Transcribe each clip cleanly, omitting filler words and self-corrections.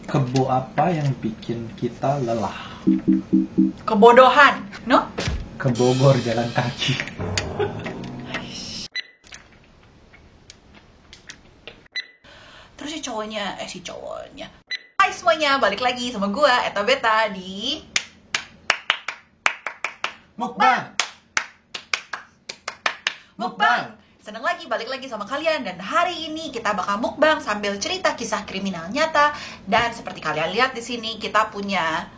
Kebo apa yang bikin kita lelah? Kebodohan, no? Ke Bogor jalan kaki. Terus si cowoknya. Hai semuanya, balik lagi sama gua Eta Beta di Mukbang. Mukbang. Seneng lagi balik lagi sama kalian, dan hari ini kita bakal mukbang sambil cerita kisah kriminal nyata. Dan seperti kalian lihat di sini kita punya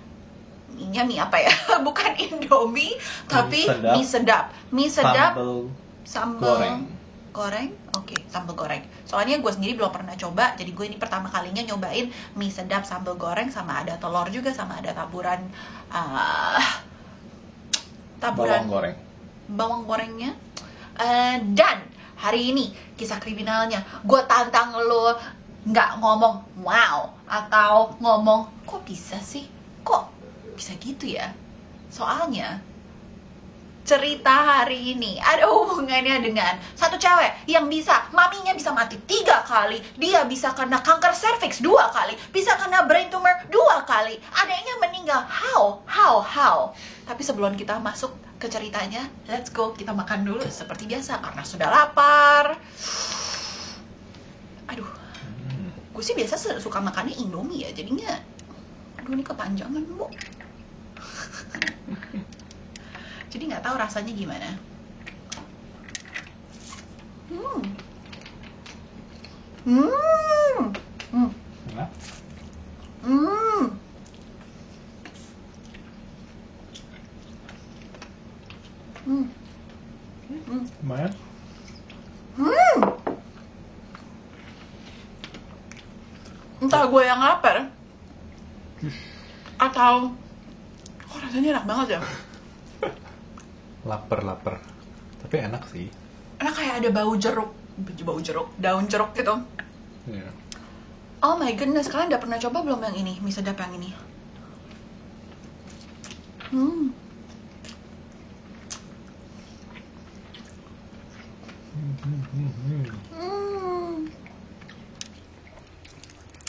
mie apa ya? Bukan Indomie, tapi mie sedap. Mie sedap sambal goreng. Oke, sambal goreng. Soalnya gue sendiri belum pernah coba, jadi gue ini pertama kalinya nyobain mie sedap sambal goreng, sama ada telur juga, sama ada taburan bawang gorengnya. Dan hari ini kisah kriminalnya, gue tantang lo nggak ngomong wow atau ngomong kok bisa sih, kok bisa gitu ya. Soalnya cerita hari ini ada hubungannya dengan satu cewek yang maminya bisa mati 3 kali, dia bisa kena kanker serviks 2 kali, bisa kena brain tumor 2 kali, adanya meninggal. How? Tapi sebelum kita masuk ke ceritanya, let's go, kita makan dulu seperti biasa karena sudah lapar. Aduh, gue sih biasa suka makannya Indomie ya, jadinya aduh ini kepanjangan bu. Jadi nggak tahu rasanya gimana. Lumayan. Entah gue yang lapar atau rasanya enak banget ya. Lapar. Tapi enak sih. Enak, kayak ada bau jeruk, daun jeruk gitu. Yeah. Oh my goodness, kalian udah pernah coba belum yang ini, mie sedap yang ini?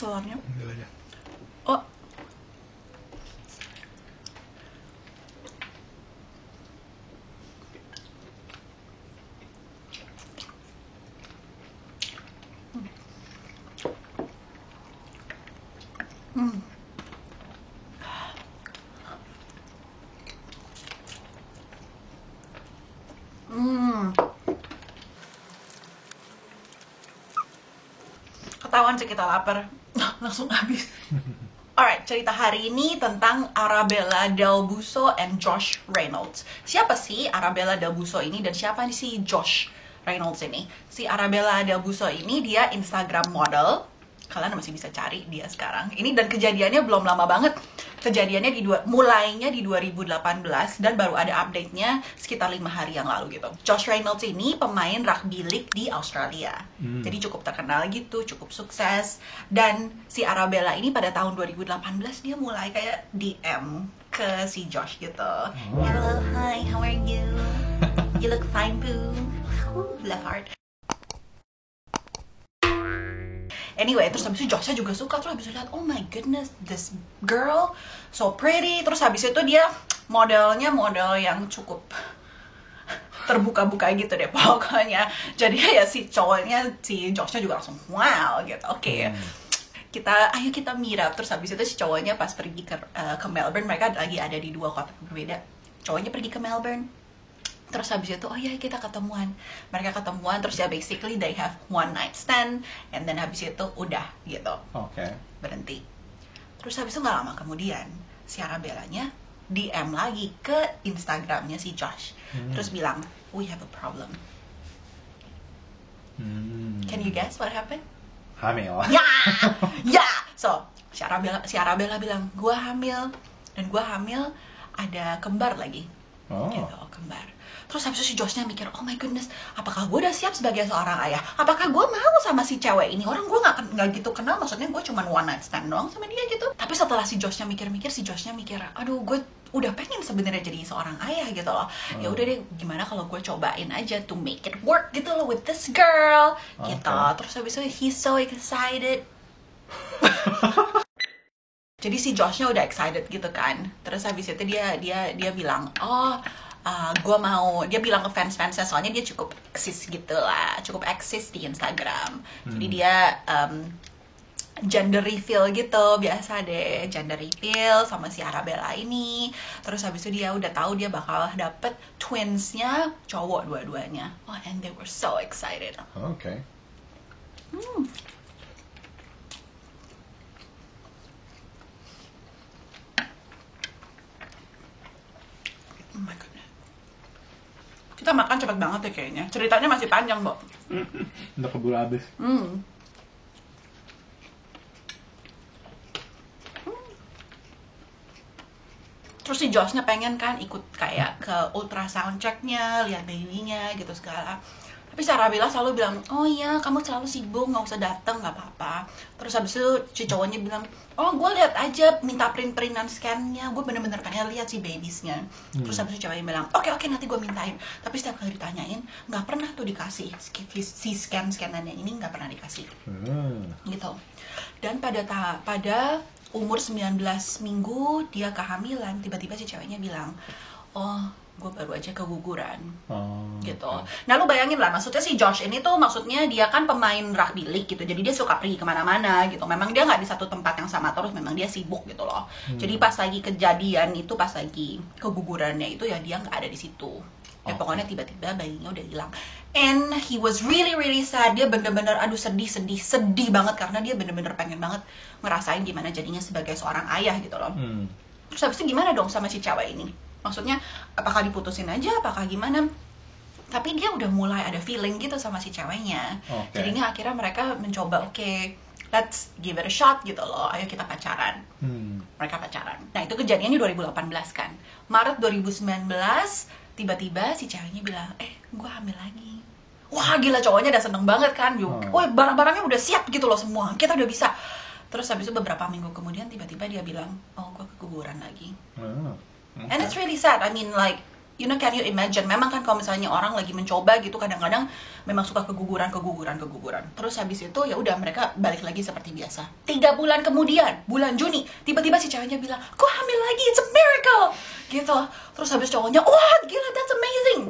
Telurnya. Oh. Ketahuan sih kita lapar. Langsung habis. Alright, cerita hari ini tentang Arabella Del Busso and Josh Reynolds. Siapa sih Arabella Del Busso ini dan siapa sih Josh Reynolds ini? Si Arabella Del Busso ini dia Instagram model. Kalian masih bisa cari dia sekarang. Ini, dan kejadiannya belum lama banget. Kejadiannya mulainya di 2018 dan baru ada update-nya sekitar 5 hari yang lalu gitu. Josh Reynolds ini pemain rugby league di Australia. Jadi cukup terkenal gitu, cukup sukses. Dan si Arabella ini pada tahun 2018 dia mulai kayak DM ke si Josh gitu. Hello, hi, how are you? You look fine, boo. Love heart. Anyway, terus habis itu Joshnya juga suka, terus habis itu lihat, oh my goodness, this girl so pretty. Terus habis itu dia modelnya model yang cukup terbuka-buka gitu deh pokoknya. Jadi ya si cowoknya, si Joshnya juga langsung wow gitu. Oke. Ayo kita meet up. Terus habis itu si cowoknya pas pergi ke Melbourne, mereka lagi ada di 2 kota berbeda. Cowoknya pergi ke Melbourne. Terus habis itu, oh ya kita ketemuan. Mereka ketemuan, terus ya basically they have one night stand. And then habis itu udah gitu. Oke. Berhenti. Terus habis itu gak lama kemudian, si Arabellanya DM lagi ke Instagramnya si Josh. Terus bilang, we have a problem. Can you guess what happened? Hamil. Ya. So, si Arabella bilang, gue hamil. Dan gue hamil ada kembar lagi. Gitu, kembar. Terus habis itu si Joshnya mikir, oh my goodness, apakah gue udah siap sebagai seorang ayah? Apakah gue mau sama si cewek ini? Orang gue gak gitu kenal, maksudnya gue cuma one night stand doang sama dia gitu. Tapi setelah si Joshnya mikir-mikir, aduh gue udah pengen sebenarnya jadi seorang ayah gitu loh. Ya udah deh, gimana kalau gue cobain aja to make it work gitu loh with this girl gitu. Terus habis itu he's so excited. Jadi si Joshnya udah excited gitu kan. Terus habis itu dia bilang, gue mau, dia bilang ke fans-fansnya, soalnya dia cukup eksis gitu lah, cukup eksis di Instagram. Jadi dia gender reveal gitu, biasa deh gender reveal sama si Arabella ini. Terus habis itu dia udah tahu dia bakal dapet twinsnya cowok dua-duanya. Oh, and they were so excited. Okay. Oh my goodness. Kita makan cepet banget ya kayaknya. Ceritanya masih panjang, Bo. Udah keburu habis. Terus si Joshnya pengen kan ikut kayak ke ultrasound checknya, lihat babynya gitu segala. Tapi si Arabella selalu bilang, oh iya kamu selalu sibuk, nggak usah dateng, nggak apa-apa. Terus habis itu si cowoknya bilang, oh gue lihat aja, minta print-printan scan-nya, gue bener-bener pengen lihat si babiesnya. Terus habis itu cowoknya bilang, oke nanti gue mintain. Tapi setiap kali ditanyain, nggak pernah tuh dikasih, si scan-scanannya ini nggak pernah dikasih. Gitu. Dan pada umur 19 minggu dia kehamilan, tiba-tiba si ceweknya bilang, oh gue baru aja keguguran. Gitu. Nah lu bayangin lah, maksudnya si Josh ini tuh maksudnya dia kan pemain rugby league gitu, jadi dia suka pergi kemana-mana gitu. Memang dia nggak di satu tempat yang sama terus, memang dia sibuk gitu loh. Jadi pas lagi kejadian itu, pas lagi kegugurannya itu ya dia nggak ada di situ. Ya pokoknya tiba-tiba bayinya udah hilang. And he was really sad. Dia bener-bener sedih banget karena dia bener-bener pengen banget ngerasain gimana jadinya sebagai seorang ayah gitu loh. Terus habis itu gimana dong sama si cewek ini? Maksudnya apakah diputusin aja, apakah gimana? Tapi dia udah mulai ada feeling gitu sama si ceweknya. Jadinya akhirnya mereka mencoba, oke, let's give it a shot gitu loh. Ayo kita pacaran. Mereka pacaran. Nah itu kejadiannya 2018 kan. Maret 2019 tiba-tiba si ceweknya bilang, gue hamil lagi. Wah gila, cowoknya udah seneng banget kan. Wah barang-barangnya udah siap gitu loh semua, kita udah bisa. Terus habis itu beberapa minggu kemudian tiba-tiba dia bilang, oh gue keguguran lagi. And it's really sad. I mean like, you know, can you imagine? Memang kan kalau misalnya orang lagi mencoba gitu, kadang-kadang memang suka keguguran. Terus habis itu ya udah mereka balik lagi seperti biasa. 3 bulan kemudian, bulan Juni, tiba-tiba si ceweknya bilang, kok hamil lagi? It's a miracle! Gitu. Terus habis cowoknya, wah gila, that's amazing!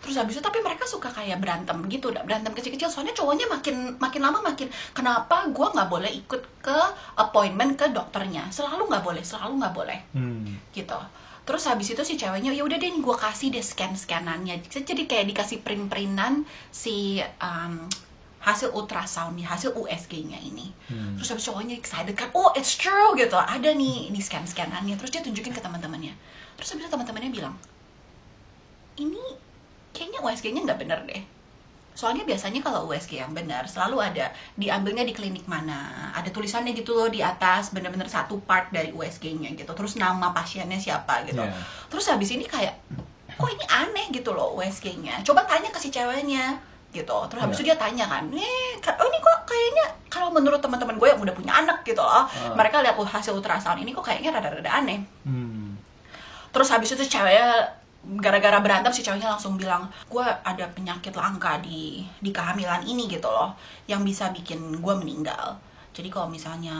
Terus habis itu tapi mereka suka kayak berantem gitu, berantem kecil-kecil. Soalnya cowoknya makin lama makin, kenapa gue nggak boleh ikut ke appointment ke dokternya? Selalu nggak boleh. Gitu. Terus habis itu si ceweknya, ya udah deh gue kasih deh scan-scanannya. Jadi kayak dikasih print-printan si hasil ultrasound nih, hasil USG-nya ini. Terus habis cowoknya excited kan, oh it's true gitu, ada nih ini scan-scanannya. Terus dia tunjukin ke teman-temannya. Terus habis itu teman-temannya bilang, ini kayaknya USG-nya nggak bener deh. Soalnya biasanya kalau USG yang benar selalu ada diambilnya di klinik mana, ada tulisannya gitu loh di atas, bener-bener satu part dari USG-nya gitu, terus nama pasiennya siapa gitu. Terus habis ini kayak, kok ini aneh gitu loh USG-nya. Coba tanya ke si ceweknya gitu. Terus habis itu dia tanya kan, ini kok kayaknya kalau menurut teman-teman gue yang udah punya anak gitu loh, mereka lihat hasil ultrasound ini kok kayaknya rada-rada aneh. Terus habis itu ceweknya, gara-gara berantem si ceweknya langsung bilang, gue ada penyakit langka di kehamilan ini gitu loh, yang bisa bikin gue meninggal. Jadi kalau misalnya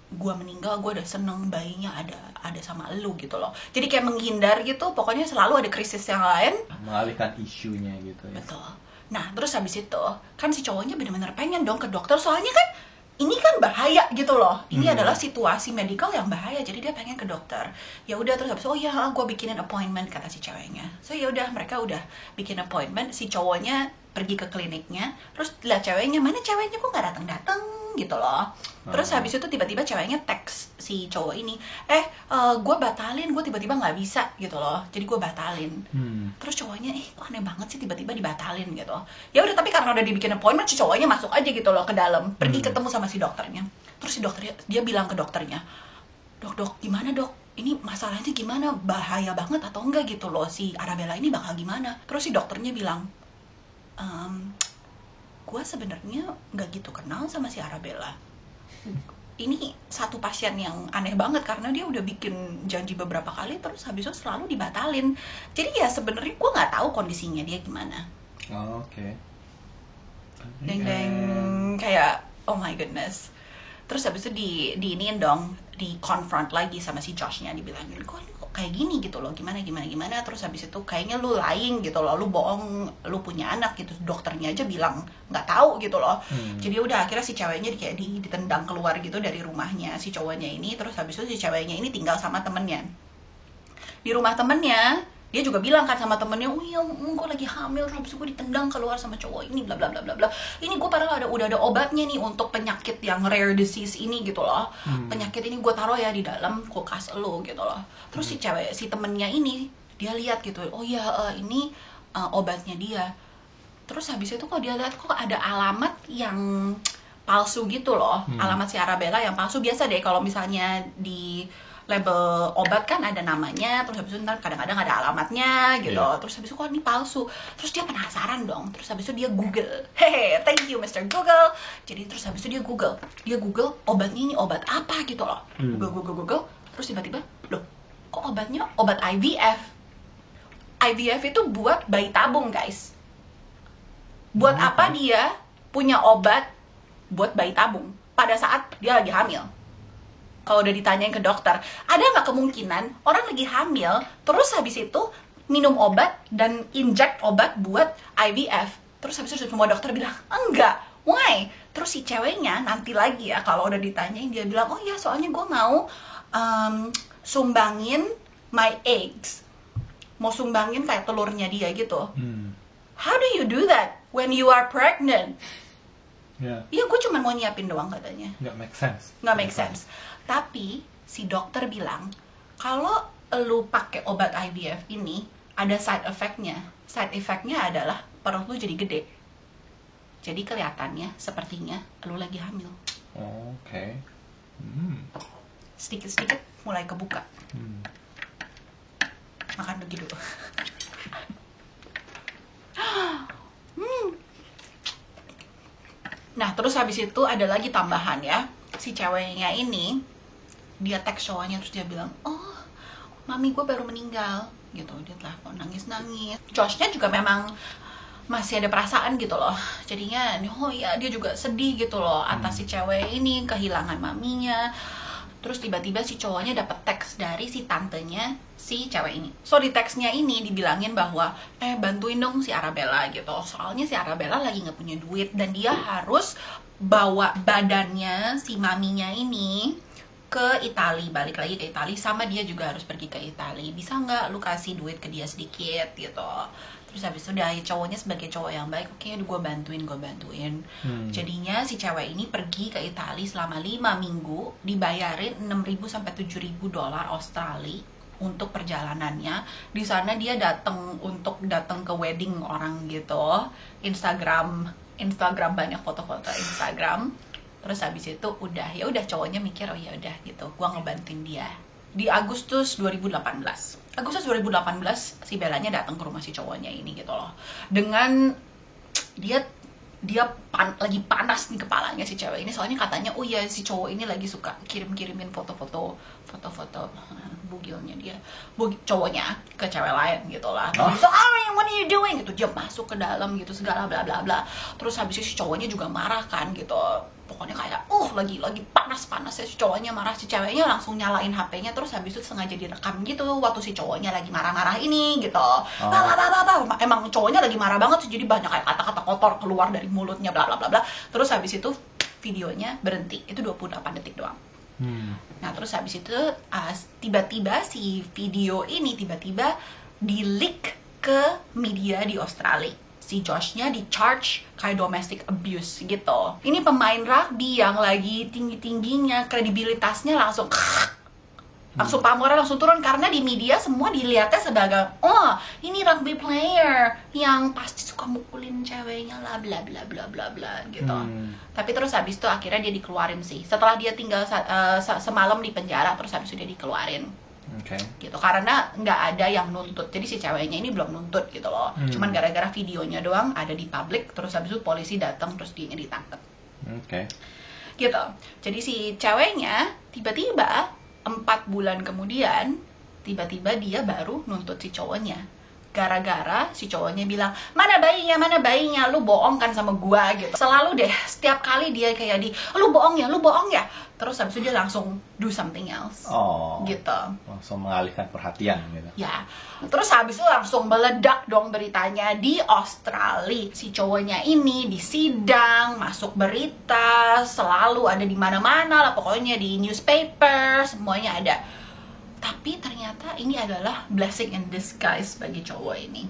gue meninggal, gue udah seneng bayinya ada sama elu gitu loh. Jadi kayak menghindar gitu, pokoknya selalu ada krisis yang lain, mengalihkan isunya gitu ya. Betul. Nah terus habis itu kan si cowoknya bener-bener pengen dong ke dokter, soalnya kan ini kan bahaya gitu loh. Ini adalah situasi medikal yang bahaya, jadi dia pengen ke dokter. Ya udah, terus habis oh ya gue bikinin appointment kata si ceweknya. So ya udah, mereka udah bikin appointment. Si cowoknya pergi ke kliniknya, terus lihat ceweknya, mana ceweknya kok nggak datang gitu loh. Terus habis itu tiba-tiba ceweknya teks si cowok ini, gue batalin, gue tiba-tiba nggak bisa gitu loh, jadi gue batalin. Terus cowoknya, kok aneh banget sih tiba-tiba dibatalin gitu. Ya udah, tapi karena udah dibikin appointment, si cowoknya masuk aja gitu loh ke dalam, pergi ketemu sama si dokternya. Terus si dokternya, dia bilang ke dokternya, dok gimana dok, ini masalahnya gimana, bahaya banget atau enggak gitu loh, si Arabella ini bakal gimana. Terus si dokternya bilang, gue sebenarnya nggak gitu kenal sama si Arabella. Ini satu pasien yang aneh banget karena dia udah bikin janji beberapa kali, terus habis itu selalu dibatalin. Jadi ya sebenarnya gue nggak tahu kondisinya dia gimana. Oke. Deng kayak oh my goodness. Terus habis itu diiniin dong, di confront lagi sama si Joshnya, dibilangin kok kayak gini gitu loh, gimana. Terus habis itu kayaknya lu lying gitu loh, lu bohong, lu punya anak gitu, dokternya aja bilang nggak tahu gitu loh. Jadi udah akhirnya si ceweknya kayak ditendang keluar gitu dari rumahnya si cowoknya ini. Terus habis itu si ceweknya ini tinggal sama temennya di rumah temennya. Dia juga bilang kan sama temennya, oh iya, gue lagi hamil, habis itu gue ditendang keluar sama cowok ini, bla bla bla bla bla. Ini gue padahal udah ada obatnya nih untuk penyakit yang rare disease ini gitu loh. Penyakit ini gue taruh ya di dalam kulkas lo gitu loh. Terus si temennya ini, dia lihat gitu, oh iya, ini obatnya dia. Terus habis itu kok dia lihat kok ada alamat yang palsu gitu loh. Alamat si Arabella yang palsu. Biasa deh kalau misalnya di label obat kan ada namanya, terus habis itu ntar kadang-kadang ada alamatnya gitu. Terus habis itu kok ini palsu. Terus dia penasaran dong. Terus habis itu dia Google. Hehe, thank you Mr. Google. Jadi terus habis itu dia Google obatnya ini obat apa gitu loh. Google. Terus tiba-tiba, loh, kok obatnya obat IVF? IVF itu buat bayi tabung, guys. Buat apa dia punya obat buat bayi tabung pada saat dia lagi hamil? Kalau udah ditanyain ke dokter, ada nggak kemungkinan orang lagi hamil, terus habis itu minum obat dan inject obat buat IVF? Terus habis itu semua dokter bilang, enggak, why? Terus si ceweknya nanti lagi ya, kalau udah ditanyain, dia bilang, oh ya soalnya gue mau sumbangin my eggs. Mau sumbangin kayak telurnya dia gitu. How do you do that when you are pregnant? Iya, gue cuma mau nyiapin doang katanya. Nggak make sense. Tapi si dokter bilang kalau lu pakai obat IVF ini ada side effect-nya. Side effect-nya adalah perut lu jadi gede. Jadi kelihatannya sepertinya lu lagi hamil. Oke. Sedikit-sedikit mulai kebuka. Makan lagi dulu. Nah, terus habis itu ada lagi tambahan ya. Si ceweknya ini, dia teks cowoknya, terus dia bilang, oh, mami gue baru meninggal. Gitu, dia telepon nangis-nangis. Joshnya juga memang masih ada perasaan gitu loh. Jadinya, oh ya, dia juga sedih gitu loh atas si cewek ini kehilangan maminya. Terus tiba-tiba si cowoknya dapat teks dari si tantenya si cewek ini. So di teksnya ini dibilangin bahwa bantuin dong si Arabella gitu. Soalnya si Arabella lagi nggak punya duit dan dia harus bawa badannya si maminya ini ke Itali, balik lagi ke Itali, sama dia juga harus pergi ke Itali. Bisa nggak lu kasih duit ke dia sedikit gitu. Terus habis itu udah cowoknya sebagai cowok yang baik, oke, gue bantuin. Jadinya si cewek ini pergi ke Itali selama 5 minggu, dibayarin 6.000 sampai 7.000 dolar Australia untuk perjalanannya. Di sana dia datang ke wedding orang gitu. Instagram banyak foto-foto Instagram. Terus habis itu udah cowoknya mikir, oh ya udah gitu, gua ngebantuin dia. Di Agustus 2018 si Bellanya datang ke rumah si cowoknya ini gitu loh. Dengan dia lagi panas di kepalanya si cewek ini, soalnya katanya oh ya si cowok ini lagi suka kirimin foto-foto bugilnya cowoknya ke cewek lain gitu lah. Sorry, what are you doing? Gitu, dia masuk ke dalam gitu segala bla bla bla. Terus habis itu si cowoknya juga marah kan gitu. Pokoknya kayak lagi panas ya si cowoknya marah, si ceweknya langsung nyalain HP-nya, terus habis itu sengaja direkam gitu waktu si cowoknya lagi marah-marah ini gitu. Emang cowoknya lagi marah banget sih, jadi banyak kayak kata-kata kotor keluar dari mulutnya bla bla bla bla. Terus habis itu videonya berhenti. Itu 28 detik doang. Nah, terus habis itu tiba-tiba si video ini tiba-tiba di-leak ke media di Australia. Si Joshnya di-charge kayak domestic abuse gitu. Ini pemain rugby yang lagi tinggi-tingginya, kredibilitasnya langsung pamornya langsung turun, karena di media semua dilihatnya sebagai oh ini rugby player yang pasti suka mukulin ceweknya lah bla bla bla bla bla gitu. Tapi terus habis itu akhirnya dia dikeluarin sih. Setelah dia tinggal semalam di penjara, terus habis itu dia dikeluarin. Gitu, karena nggak ada yang nuntut, jadi si ceweknya ini belum nuntut gitu loh. Cuman gara-gara videonya doang ada di publik, terus habis itu polisi datang, terus dia ditangkap. Gitu. Jadi si ceweknya tiba-tiba 4 bulan kemudian tiba-tiba dia baru nuntut si cowoknya Gara-gara si cowoknya bilang, mana bayinya, lu bohong kan sama gua gitu. Selalu deh, setiap kali dia kayak lu bohong ya. Terus habis itu dia langsung do something else. Gitu. Langsung mengalihkan perhatian gitu. Ya, terus habis itu langsung meledak dong beritanya di Australia. Si cowoknya ini di sidang, masuk berita, selalu ada di mana-mana lah, pokoknya di newspaper, semuanya ada. Tapi ternyata ini adalah blessing in disguise bagi cowok ini.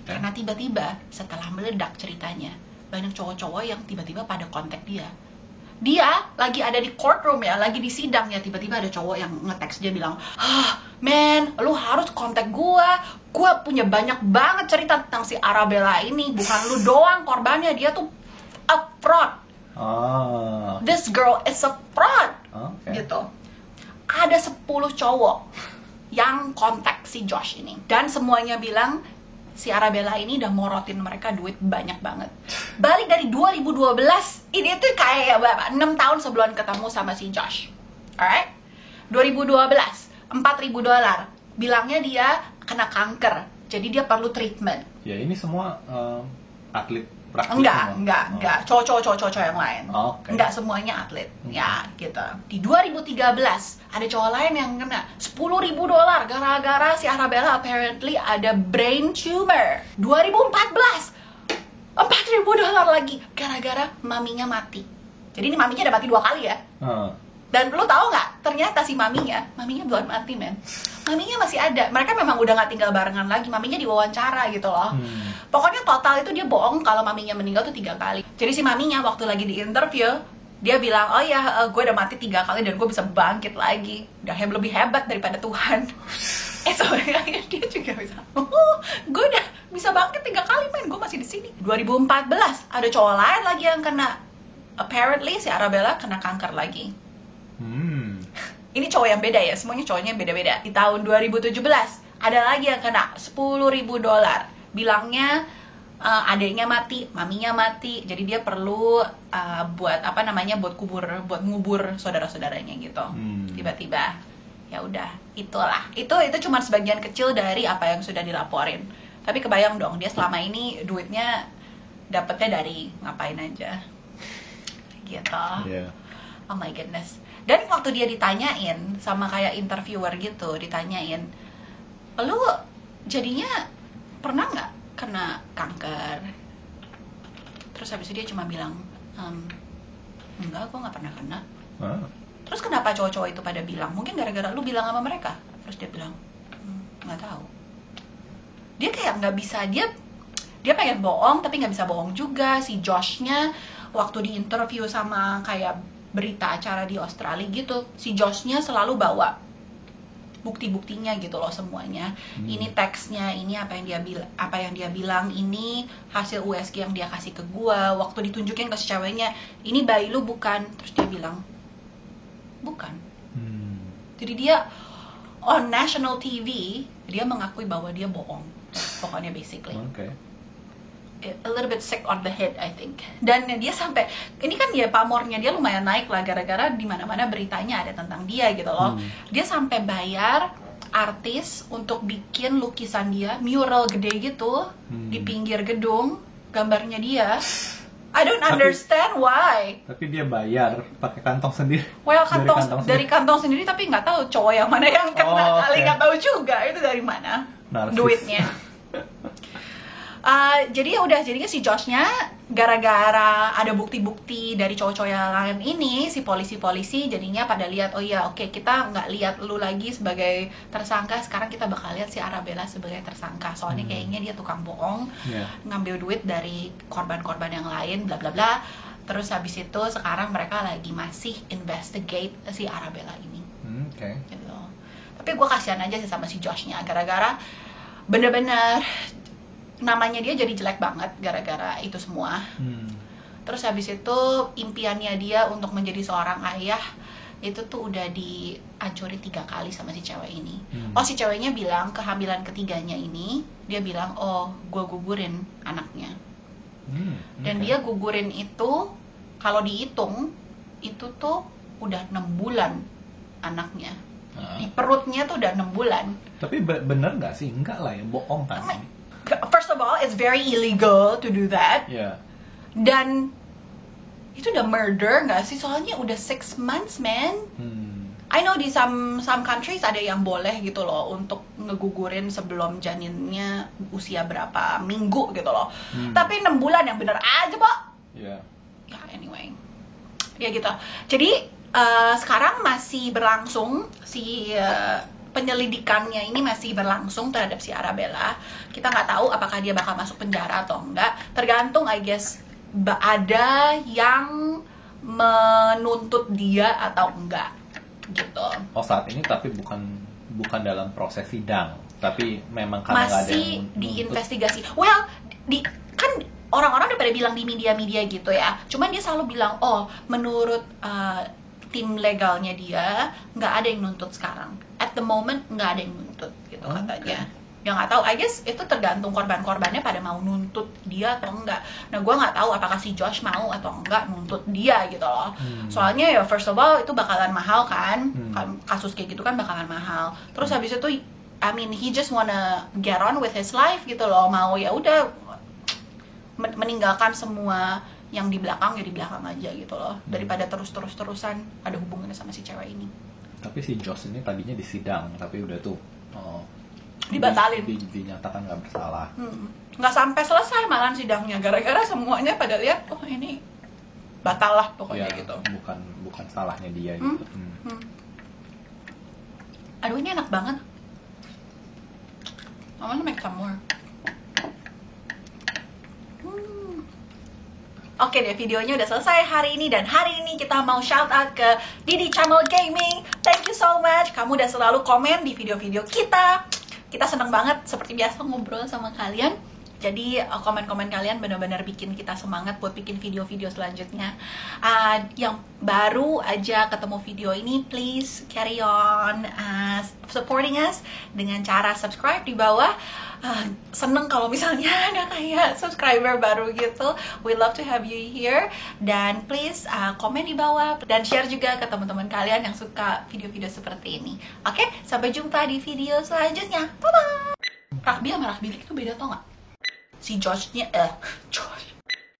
Karena tiba-tiba setelah meledak ceritanya, banyak cowok-cowok yang tiba-tiba pada kontak dia. Dia lagi ada di courtroom ya, lagi di sidang ya, tiba-tiba ada cowok yang nge-text dia bilang, man, lu harus kontak gua punya banyak banget cerita tentang si Arabella ini, bukan lu doang korbannya, dia tuh a fraud. This girl is a fraud. Gitu. Ada 10 cowok yang kontak si Josh ini, dan semuanya bilang si Arabella ini udah morotin mereka duit banyak banget. Balik dari 2012, ini tuh kayak berapa? 6 tahun sebelum ketemu sama si Josh. Alright? 2012, $4,000. Bilangnya dia kena kanker, jadi dia perlu treatment. Ya ini semua atlet praktis enggak. Cowok-cowok yang lain. Enggak semuanya atlet. Ya, gitu. Di 2013 ada cowok lain yang kena $10,000 gara-gara si Arabella apparently ada brain tumor. 2014 $4,000 lagi gara-gara maminya mati. Jadi ini maminya udah mati 2 kali ya. Dan lu tahu nggak? Ternyata si maminya belum mati, men. Maminya masih ada. Mereka memang udah nggak tinggal barengan lagi. Maminya diwawancara gitu loh. Pokoknya total itu dia bohong kalau maminya meninggal tuh 3 kali. Jadi si maminya waktu lagi di interview, dia bilang, oh ya, gue udah mati 3 kali dan gue bisa bangkit lagi. Udah lebih hebat daripada Tuhan. Soalnya dia juga bisa. Gue udah bisa bangkit 3 kali, men. Gue masih di sini. 2014 ada cowok lain lagi yang kena. Apparently si Arabella kena kanker lagi. Ini cowok yang beda ya, semuanya cowoknya beda-beda. Di tahun 2017 ada lagi yang kena $10,000. Bilangnya adiknya mati, maminya mati, jadi dia perlu buat buat ngubur saudara-saudaranya gitu. Tiba-tiba ya udah, itulah. Itu cuma sebagian kecil dari apa yang sudah dilaporin. Tapi kebayang dong, dia selama ini duitnya dapetnya dari ngapain aja. Gitu. Yeah. Oh my goodness. Dan waktu dia ditanyain sama kayak interviewer gitu, ditanyain, lu jadinya pernah nggak kena kanker? Terus habis itu dia cuma bilang, enggak, gue nggak pernah kena. Terus kenapa cowok-cowok itu pada bilang? Mungkin gara-gara lu bilang sama mereka. Terus dia bilang, nggak tahu. Dia kayak nggak bisa, dia pengen bohong tapi nggak bisa bohong juga. Si Joshnya waktu di interview sama kayak berita acara di Australia gitu, si Joshnya selalu bawa bukti-buktinya gitu loh semuanya. Ini teksnya, ini apa yang dia bilang, ini hasil USG yang dia kasih ke gua. Waktu ditunjukin ke si ceweknya, ini bayi lu bukan? Terus dia bilang, bukan. Jadi dia on national TV, dia mengakui bahwa dia bohong. Pokoknya basically. A little bit sick on the head, I think. Dan dia sampai, ini kan ya pamornya dia lumayan naik lah, gara-gara di mana-mana beritanya ada tentang dia gitu loh. Dia sampai bayar artis untuk bikin lukisan dia, mural gede gitu, di pinggir gedung, gambarnya dia. I don't understand why. Tapi dia bayar pakai kantong sendiri. Well, dari kantong sendiri, tapi nggak tahu cowok yang mana yang kena kali, nggak tahu juga itu dari mana duitnya. Jadi ya udah, jadinya si Joshnya gara-gara ada bukti-bukti dari cowok-cowok yang lain ini, si polisi-polisi jadinya pada lihat, oh iya oke, kita nggak lihat lu lagi sebagai tersangka, sekarang kita bakal lihat si Arabella sebagai tersangka. Soalnya kayaknya dia tukang bohong, ngambil duit dari korban-korban yang lain, bla bla bla. Terus habis itu sekarang mereka lagi masih investigate si Arabella ini. Gitu. Tapi gue kasihan aja sih sama si Joshnya, gara-gara bener-bener namanya dia jadi jelek banget gara-gara itu semua. Terus habis itu impiannya dia untuk menjadi seorang ayah itu tuh udah dihancurin 3 kali sama si cewek ini. Si ceweknya bilang kehamilan ketiganya ini, dia bilang, oh gue gugurin anaknya. Dan dia gugurin itu, kalau dihitung itu tuh udah 6 bulan anaknya. Di perutnya tuh udah 6 bulan. Tapi bener nggak sih? Enggak lah ya, bohong kan? First of all, it's very illegal to do that. Ya. Dan itu udah murder nggak sih? Soalnya udah 6 months, man. I know di some countries ada yang boleh gitu loh untuk ngegugurin sebelum janinnya usia berapa minggu gitu loh. Tapi 6 bulan yang bener aja, Pak. Ya. Ya, anyway. Ya gitu. Jadi sekarang masih berlangsung si penyelidikannya ini masih berlangsung terhadap si Arabella. Kita nggak tahu apakah dia bakal masuk penjara atau enggak. Tergantung, I guess, ada yang menuntut dia atau enggak gitu. Oh, saat ini tapi bukan dalam proses sidang, tapi memang karena nggak ada Masih yang nuntut. diinvestigasi. Well, kan orang-orang udah pada bilang di media-media gitu ya. Cuman dia selalu bilang, oh, menurut tim legalnya dia nggak ada yang nuntut sekarang. At the moment nggak ada yang nuntut gitu katanya. Ya nggak tahu, I guess itu tergantung korban-korbannya pada mau nuntut dia atau enggak. Nah, gue nggak tahu apakah si Josh mau atau enggak nuntut dia gitu loh. Soalnya ya first of all itu bakalan mahal kan. Kasus kayak gitu kan bakalan mahal. Terus habis itu, I mean, he just wanna get on with his life gitu loh. Mau ya udah meninggalkan semua yang di belakang, ya di belakang aja gitu loh, daripada terus-terusan ada hubungannya sama si cewek ini. Tapi si Josh ini tadinya disidang, tapi udah tuh dibatalin, dinyatakan nggak bersalah. Nggak sampai selesai malahan sidangnya, gara-gara semuanya pada lihat, oh ini batal lah pokoknya Ya, gitu. bukan salahnya dia gitu. Aduh, ini enak banget. I wanna make some more. Oke deh, videonya udah selesai hari ini. Dan hari ini kita mau shout out ke Didi Channel Gaming. Thank you so much. Kamu udah selalu komen di video-video kita. Kita seneng banget seperti biasa ngobrol sama kalian. Jadi komen-komen kalian benar-benar bikin kita semangat buat bikin video-video selanjutnya. Yang baru aja ketemu video ini, please carry on supporting us dengan cara subscribe di bawah. Seneng kalau misalnya ada kayak subscriber baru gitu. We love to have you here. Dan please komen di bawah dan share juga ke teman-teman kalian yang suka video-video seperti ini. Oke, sampai jumpa di video selanjutnya. Bye-bye. Rugby sama rugby league itu beda tau nggak? Si Josh-nya